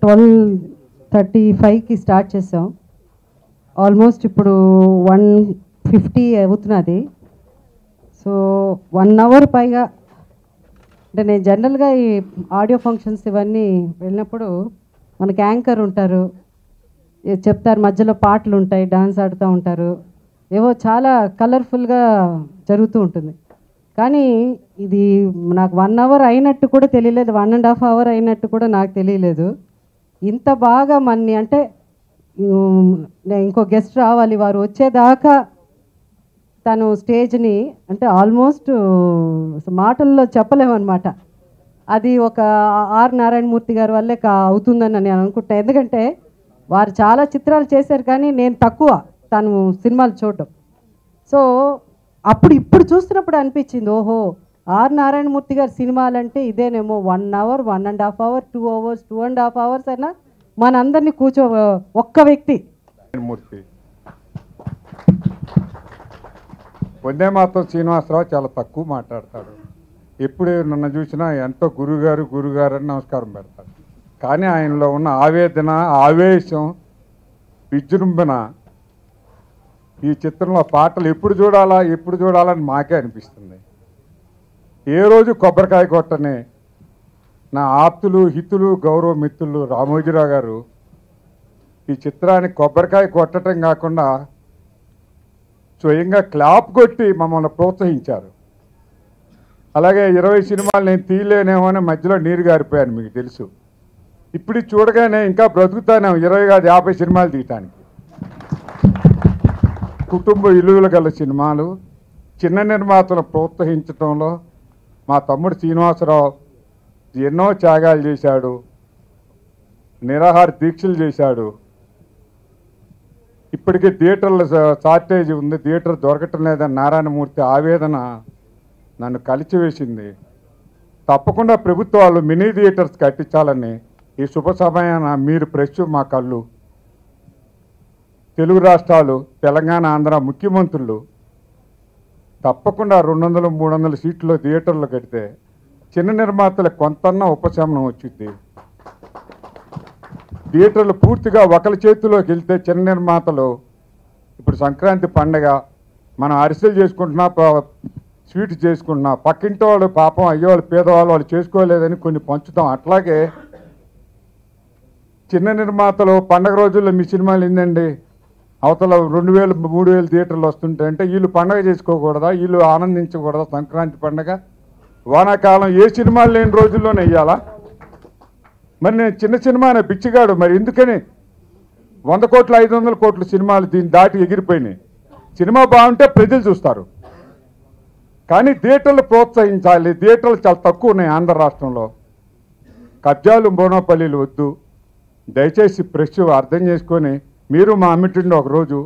12:35కి start చేసాం. Almost ఇప్పుడు 1:50 అవుతున్నది. సో 1 అవర్ పైగా అంటే నేను జనరల్గా ఈ ఆడియో ఫంక్షన్స్ ఇవన్నీ వెళ్ళినప్పుడు మనకి యాంకర్ ఉంటారు, చెప్తారు, మధ్యలో పాటలు ఉంటాయి, డాన్స్ ఆడుతూ ఉంటారు, ఏవో చాలా కలర్ఫుల్గా జరుగుతూ ఉంటుంది. కానీ ఇది నాకు 1 అవర్ అయినట్టు కూడా తెలియలేదు, 1.5 అవర్ అయినట్టు కూడా నాకు తెలియలేదు. ఇంత బాగా మన్ని అంటే ఇంకో గెస్ట్ రావాలి, వారు వచ్చేదాకా తను స్టేజ్ని అంటే ఆల్మోస్ట్ మాటల్లో చెప్పలేమన్నమాట. అది ఒక ఆర్ నారాయణమూర్తి గారి వల్లే అవుతుందని నేను అనుకుంటాను. ఎందుకంటే వారు చాలా చిత్రాలు చేశారు కానీ నేను తక్కువ తను సినిమాలు చూడటం. సో ఇప్పుడు చూస్తున్నప్పుడు అనిపించింది, ఓహో ఆర్ నారాయణమూర్తి గారి సినిమాలంటే ఇదేనేమో. 1 అవర్, 1.5 అవర్, 2 అవర్స్, 2.5 అవర్స్ అయినా మనందరినీ ఒక్క వ్యక్తి. వందే మాతరం శ్రీనివాసరావు చాలా తక్కువ మాట్లాడతాడు. ఎప్పుడు నన్ను చూసినా ఎంతో గురుగారు అని నమస్కారం పెడతాడు. కానీ ఆయనలో ఉన్న ఆవేదన, ఆవేశం, విజృంభణ ఈ చిత్రంలో పాటలు ఎప్పుడు చూడాలని మాకే అనిపిస్తుంది. ఏ రోజు కొబ్బరికాయ కొట్టని నా ఆప్తులు, హితులు, గౌరవ మిత్రులు రామోజీరావు గారు ఈ చిత్రానికి కొబ్బరికాయ కొట్టడం కాకుండా స్వయంగా క్లాప్ కొట్టి మమ్మల్ని ప్రోత్సహించారు. అలాగే 20 సినిమాలు నేను తీయలేనేమో అని మధ్యలో నీరు గారిపోయాను, మీకు తెలుసు. ఇప్పుడు చూడగానే ఇంకా బ్రతుకుతానేమో 20 కాదు 50 సినిమాలు తీయటానికి. కుటుంబ విలువలు గల సినిమాలు, చిన్న నిర్మాతలను ప్రోత్సహించడంలో మా తమ్ముడు శ్రీనివాసరావు ఎన్నో త్యాగాలు చేశాడు, నిరాహార దీక్షలు చేశాడు. ఇప్పటికే థియేటర్ల షార్టేజ్ ఉంది, థియేటర్ దొరకటం లేదని నారాయణమూర్తి ఆవేదన నన్ను కలిచివేసింది. తప్పకుండా ప్రభుత్వాలు మినీ థియేటర్స్ కట్టించాలని ఈ శుభ సమయాన మీరు ప్రెస్, మా కళ్ళు, తెలుగు రాష్ట్రాలు, తెలంగాణ, ఆంధ్ర ముఖ్యమంత్రులు తప్పకుండా 200-300 సీట్లు థియేటర్లు కడితే చిన్న నిర్మాతలకు కొంతన్నా ఉపశమనం వచ్చింది. థియేటర్లు పూర్తిగా ఒకరి చేతిలోకి వెళ్తే చిన్న నిర్మాతలు ఇప్పుడు సంక్రాంతి పండగ మనం అరిసెలు చేసుకుంటున్నా, స్వీట్ చేసుకుంటున్నా, పక్కింటి వాళ్ళు పాపం అయ్యేవాళ్ళు పేదవాళ్ళు వాళ్ళు చేసుకోలేదని కొన్ని పంచుతాం. అట్లాగే చిన్న నిర్మాతలు పండగ రోజుల్లో మీ సినిమాలు ఏందండి అవతల 2000-3000 థియేటర్లు వస్తుంటాయంటే వీళ్ళు పండగ చేసుకోకూడదా, వీళ్ళు ఆనందించకూడదా? సంక్రాంతి పండగ వానాకాలం ఏ సినిమాలు లేని రోజుల్లోనే వెయ్యాలా? మరి నేను చిన్న సినిమానే బిచ్చిగాడు, మరి ఎందుకని 100 కోట్లు 500 కోట్ల సినిమాలు దీన్ని దాటి ఎగిరిపోయినాయి. సినిమా బాగుంటే ప్రజలు చూస్తారు, కానీ థియేటర్లు ప్రోత్సహించాలి. థియేటర్లు చాలా తక్కువ ఉన్నాయి ఆంధ్ర రాష్ట్రంలో. కబ్జాలు, మోనోపల్లీలు వద్దు. దయచేసి ప్రెస్ అర్థం చేసుకొని మీరు మా అమ్మిటిండి ఒకరోజు